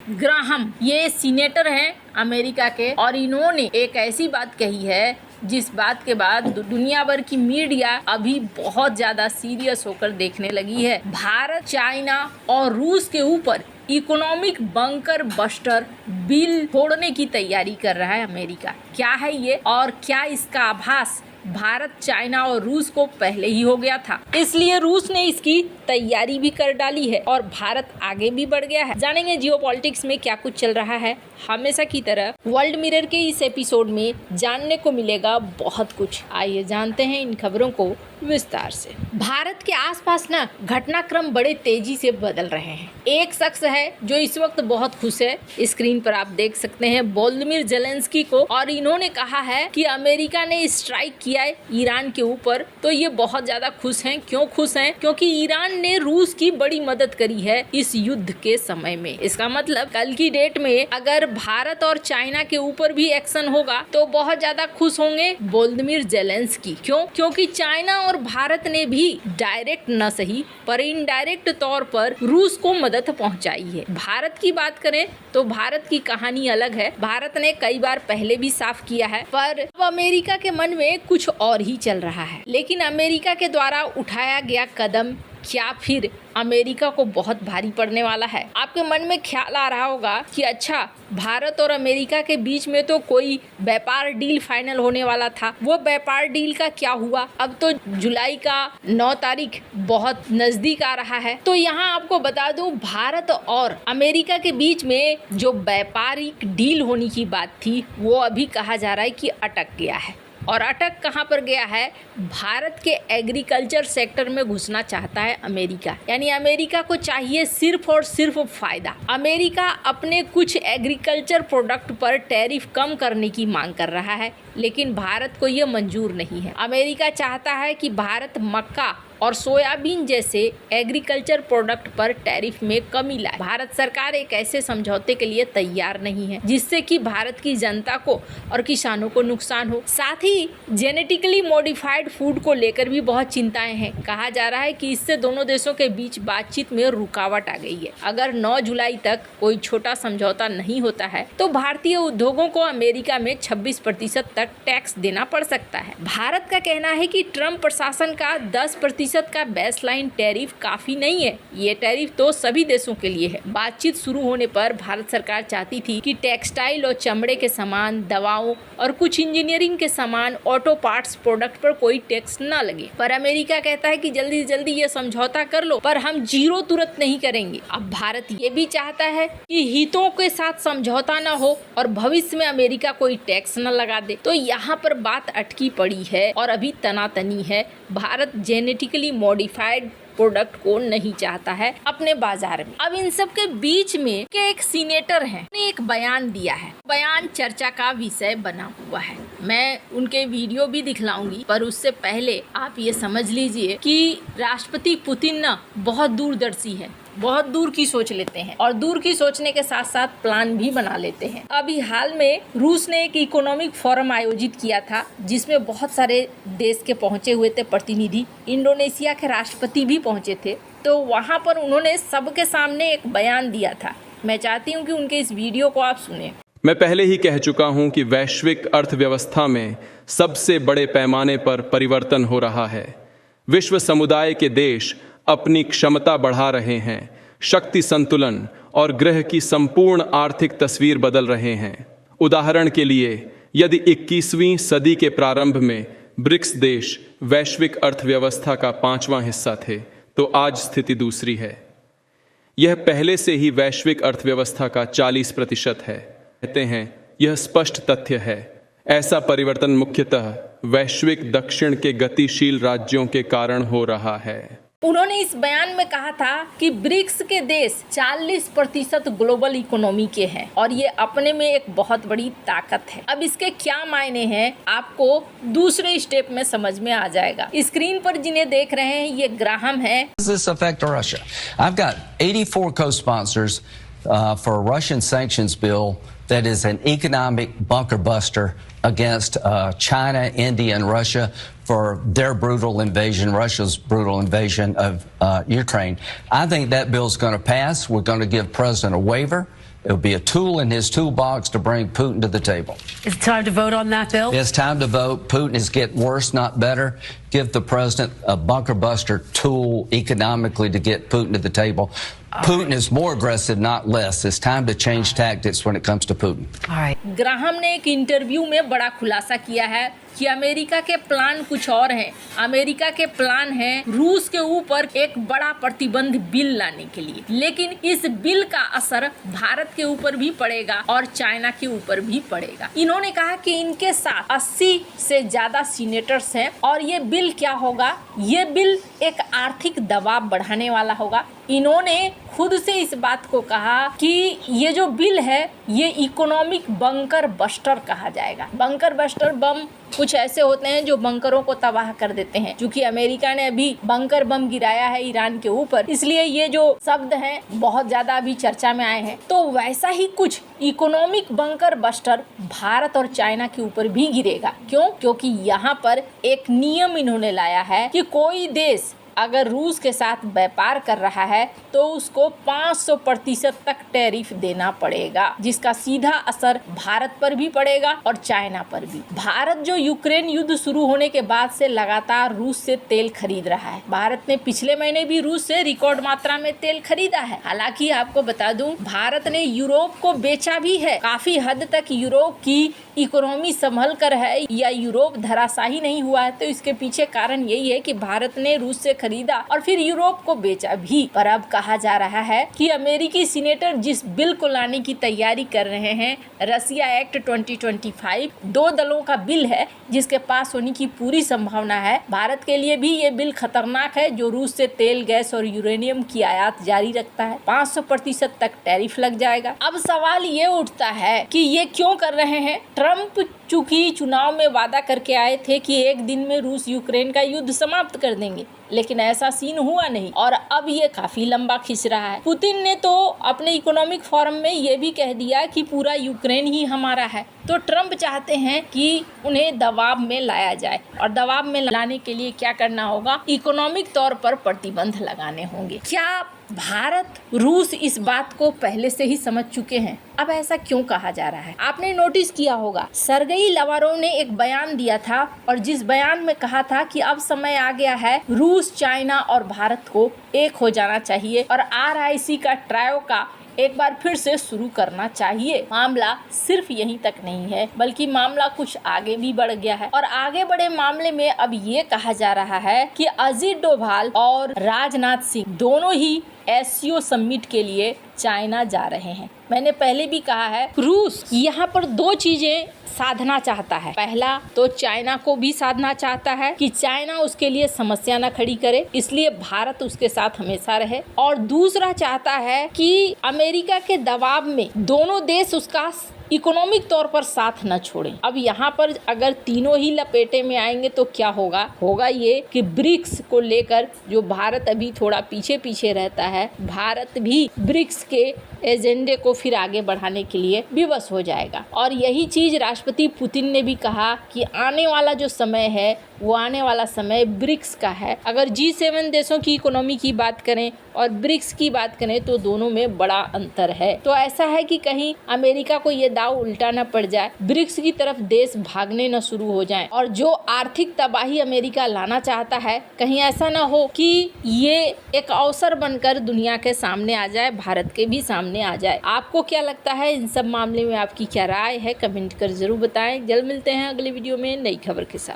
Graham ये senator हैं America के और इन्होंने एक ऐसी बात कही है जिस बात के बाद दुनिया भर की मीडिया अभी बहुत ज्यादा सीरियस होकर देखने लगी है। भारत, चाइना और रूस के ऊपर इकोनॉमिक बंकर बस्टर बिल फोड़ने की तैयारी कर रहा है अमेरिका। क्या है ये और क्या इसका आभास भारत, चाइना और रूस को पहले ही हो गया था, इसलिए रूस ने इसकी तैयारी भी कर डाली है और भारत आगे भी बढ़ गया है। जानेंगे जियोपॉलिटिक्स में क्या कुछ चल रहा है। हमेशा की तरह वर्ल्ड मिरर के इस एपिसोड में जानने को मिलेगा बहुत कुछ। आइए जानते हैं इन खबरों को विस्तार से। भारत के आसपास ना घटनाक्रम बड़े तेजी से बदल रहे हैं। एक शख्स है जो इस वक्त बहुत खुश है, स्क्रीन पर आप देख सकते हैं वोलोदिमीर ज़ेलेंस्की को, और इन्होंने कहा है कि अमेरिका ने स्ट्राइक किया है ईरान के ऊपर, तो ये बहुत ज्यादा खुश हैं। क्यों खुश हैं? क्योंकि ईरान ने रूस की बड़ी मदद करी है इस युद्ध के समय में। इसका मतलब कल की डेट में अगर भारत और चाइना के ऊपर भी एक्शन होगा तो बहुत ज्यादा खुश होंगे वोलोदिमीर ज़ेलेंस्की। क्यों? क्योंकि चाइना और भारत ने भी डायरेक्ट न सही पर इनडायरेक्ट तौर पर रूस को मदद पहुंचाई है। भारत की बात करें तो भारत की कहानी अलग है। भारत ने कई बार पहले भी साफ किया है, पर अब अमेरिका के मन में कुछ और ही चल रहा है। लेकिन अमेरिका के द्वारा उठाया गया कदम क्या फिर अमेरिका को बहुत भारी पड़ने वाला है? आपके मन में ख्याल आ रहा होगा कि अच्छा, भारत और अमेरिका के बीच में तो कोई व्यापार डील फाइनल होने वाला था, वो व्यापार डील का क्या हुआ? अब तो जुलाई का 9 तारीख बहुत नजदीक आ रहा है। तो यहाँ आपको बता दूं, भारत और अमेरिका के बीच में जो व्यापारिक डील होने की बात थी वो अभी कहा जा रहा है कि अटक गया है। और अटक कहाँ पर गया है? भारत के एग्रीकल्चर सेक्टर में घुसना चाहता है अमेरिका। यानी अमेरिका को चाहिए सिर्फ और सिर्फ फायदा। अमेरिका अपने कुछ एग्रीकल्चर प्रोडक्ट पर टैरिफ कम करने की मांग कर रहा है, लेकिन भारत को ये मंजूर नहीं है। अमेरिका चाहता है कि भारत मक्का और सोयाबीन जैसे एग्रीकल्चर प्रोडक्ट पर टैरिफ में कमी लाए। भारत सरकार एक ऐसे समझौते के लिए तैयार नहीं है जिससे कि भारत की जनता को और किसानों को नुकसान हो। साथ ही जेनेटिकली मॉडिफाइड फूड को लेकर भी बहुत चिंताएं हैं। कहा जा रहा है कि इससे दोनों देशों के बीच बातचीत में रुकावट आ गई है। अगर 9 जुलाई तक कोई छोटा समझौता नहीं होता है तो भारतीय उद्योगों को अमेरिका में 26% तक टैक्स देना पड़ सकता है। भारत का कहना है कि ट्रम्प प्रशासन का 10% का बेसलाइन टैरिफ काफी नहीं है। ये टैरिफ तो सभी देशों के लिए है। बातचीत शुरू होने पर भारत सरकार चाहती थी कि टेक्सटाइल और चमड़े के सामान, दवाओं और कुछ इंजीनियरिंग के सामान, ऑटो पार्ट्स प्रोडक्ट पर कोई टैक्स न लगे। पर अमेरिका कहता है कि जल्दी से जल्दी ये समझौता कर लो, पर हम जीरो तुरंत नहीं करेंगे। अब भारत ये भी चाहता है कि हितों के साथ समझौता न हो और भविष्य में अमेरिका कोई टैक्स न लगा दे। तो यहाँ पर बात अटकी पड़ी है और अभी तनातनी है। भारत जेनेटिकली मॉडिफाइड प्रोडक्ट को नहीं चाहता है अपने बाजार में। अब इन सब के बीच में के एक सीनेटर हैं, ने एक बयान दिया है। बयान चर्चा का विषय बना हुआ है। मैं उनके वीडियो भी दिखलाऊंगी, पर उससे पहले आप ये समझ लीजिए कि राष्ट्रपति पुतिन ना बहुत दूरदर्शी है, बहुत दूर की सोच लेते हैं और दूर की सोचने के साथ साथ प्लान भी बना लेते हैं। अभी हाल में रूस ने एक इकोनॉमिक फोरम आयोजित किया था जिसमें बहुत सारे देश के पहुंचे हुए थे प्रतिनिधि। इंडोनेशिया के राष्ट्रपति भी पहुंचे थे। तो वहां पर उन्होंने सबके सामने एक बयान दिया था। मैं चाहती हूं कि उनके इस वीडियो को आप सुने। मैं पहले ही कह चुका हूं कि वैश्विक अर्थव्यवस्था में सबसे बड़े पैमाने पर परिवर्तन हो रहा है। विश्व समुदाय के देश अपनी क्षमता बढ़ा रहे हैं, शक्ति संतुलन और ग्रह की संपूर्ण आर्थिक तस्वीर बदल रहे हैं। उदाहरण के लिए, यदि 21वीं सदी के प्रारंभ में ब्रिक्स देश वैश्विक अर्थव्यवस्था का 5वां हिस्सा थे, तो आज स्थिति दूसरी है। यह पहले से ही वैश्विक अर्थव्यवस्था का 40% है। कहते हैं यह स्पष्ट तथ्य है। ऐसा परिवर्तन मुख्यतः वैश्विक दक्षिण के गतिशील राज्यों के कारण हो रहा है। उन्होंने इस बयान में कहा था कि ब्रिक्स के देश 40% ग्लोबल इकोनॉमी के हैं और ये अपने में एक बहुत बड़ी ताकत है। अब इसके क्या मायने हैं आपको दूसरे स्टेप में समझ में आ जाएगा। स्क्रीन पर जिन्हें देख रहे हैं ये ग्राहम है। This affect Russia? I've got 84 co-sponsors for a Russian sanctions bill that is an economic bunker buster against China, India, and Russia for their brutal invasion, Russia's brutal invasion of Ukraine. I think that bill's going to pass. We're going to give President a waiver It will be a tool in his toolbox to bring Putin to the table. It's time to vote on that bill? It's time to vote. Putin is getting worse, not better. Give the president a bunker buster tool economically to get Putin to the table. Putin is more aggressive, not less. It's time to change tactics when it comes to Putin. All right. Graham ने एक interview में बड़ा खुलासा किया है कि America के plan कुछ और हैं। अमेरिका के प्लान है रूस के ऊपर एक बड़ा प्रतिबंध बिल लाने के लिए, लेकिन इस बिल का असर भारत के ऊपर भी पड़ेगा और चाइना के ऊपर भी पड़ेगा। इन्होंने कहा कि इनके साथ 80 से ज्यादा सीनेटर्स हैं और ये बिल क्या होगा, ये बिल एक आर्थिक दबाव बढ़ाने वाला होगा। इन्होंने खुद से इस बात को कहा कि ये जो बिल है ये इकोनॉमिक बंकर बस्टर कहा जाएगा। बंकर बस्टर बम कुछ ऐसे होते हैं जो बंकरों को तबाह कर देते हैं। क्योंकि अमेरिका ने अभी बंकर बम गिराया है ईरान के ऊपर, इसलिए ये जो शब्द हैं बहुत ज्यादा अभी चर्चा में आए हैं। तो वैसा ही कुछ इकोनॉमिक बंकर बस्टर भारत और चाइना के ऊपर भी गिरेगा। क्यों? क्योंकि यहाँ पर एक नियम इन्होंने लाया है कि कोई देश अगर रूस के साथ व्यापार कर रहा है तो उसको 500% तक टैरिफ देना पड़ेगा, जिसका सीधा असर भारत पर भी पड़ेगा और चाइना पर भी। भारत जो यूक्रेन युद्ध शुरू होने के बाद से लगातार रूस से तेल खरीद रहा है। भारत ने पिछले महीने भी रूस से रिकॉर्ड मात्रा में तेल खरीदा है। हालांकि आपको बता दूं, भारत ने यूरोप को बेचा भी है। काफी हद तक यूरोप की इकोनॉमी संभल कर है या यूरोप धराशायी नहीं हुआ है, तो इसके पीछे कारण यही है कि भारत ने रूस से खरीदा और फिर यूरोप को बेचा भी। पर अब कहा जा रहा है कि अमेरिकी सीनेटर जिस बिल को लाने की तैयारी कर रहे हैं, रसिया एक्ट 2025, 2 दलों का बिल है जिसके पास होने की पूरी संभावना है। भारत के लिए भी ये बिल खतरनाक है जो रूस से तेल, गैस और यूरेनियम की आयात जारी रखता है। 500% तक टैरिफ लग जाएगा। अब सवाल ये उठता है कि ये क्यों कर रहे हैं? ट्रम्प चूंकि चुनाव में वादा करके आए थे कि एक दिन में रूस यूक्रेन का युद्ध समाप्त कर देंगे, लेकिन ऐसा सीन हुआ नहीं और अब ये काफी लंबा खिंच रहा है। पुतिन ने तो अपने इकोनॉमिक फोरम में ये भी कह दिया कि पूरा यूक्रेन ही हमारा है। तो ट्रम्प चाहते हैं कि उन्हें दबाव में लाया जाए और दबाव में लाने के लिए क्या करना होगा? इकोनॉमिक तौर पर प्रतिबंध लगाने होंगे। क्या भारत, रूस इस बात को पहले से ही समझ चुके हैं? अब ऐसा क्यों कहा जा रहा है? आपने नोटिस किया होगा, सरगेई लावारोव ने एक बयान दिया था और जिस बयान में कहा था कि अब समय आ गया है रूस, चाइना और भारत को एक हो जाना चाहिए और RIC का ट्रायो का एक बार फिर से शुरू करना चाहिए। मामला सिर्फ यहीं तक नहीं है, बल्कि मामला कुछ आगे भी बढ़ गया है और आगे बढ़े मामले में अब ये कहा जा रहा है कि अजीत डोभाल और राजनाथ सिंह दोनों ही SCO समिट के लिए चाइना जा रहे हैं। मैंने पहले भी कहा है, रूस यहाँ पर 2 चीजें साधना चाहता है। पहला तो चाइना को भी साधना चाहता है कि चाइना उसके लिए समस्या न खड़ी करे, इसलिए भारत उसके साथ हमेशा रहे। और दूसरा चाहता है कि अमेरिका के दबाव में दोनों देश उसका इकोनॉमिक तौर पर साथ न छोड़ें। अब यहाँ पर अगर तीनों ही लपेटे में आएंगे तो क्या होगा ये कि ब्रिक्स को लेकर जो भारत अभी थोड़ा पीछे पीछे रहता है, भारत भी ब्रिक्स के एजेंडे को फिर आगे बढ़ाने के लिए विवश हो जाएगा। और यही चीज राष्ट्रपति पुतिन ने भी कहा कि आने वाला जो समय है वो आने वाला समय ब्रिक्स का है। अगर G7 देशों की इकोनॉमी की बात करें और ब्रिक्स की बात करें तो दोनों में बड़ा अंतर है। तो ऐसा है कि कहीं अमेरिका को ये दाव उल्टा न पड़ जाए, ब्रिक्स की तरफ देश भागने न शुरू हो जाएं और जो आर्थिक तबाही अमेरिका लाना चाहता है, कहीं ऐसा न हो कि ये एक अवसर बनकर दुनिया के सामने आ जाए, भारत के भी सामने आ जाए। आपको क्या लगता है? इन सब मामले में आपकी क्या राय है? कमेंट कर जरूर बताएं। जल्द मिलते हैं अगले वीडियो में नई खबर के साथ।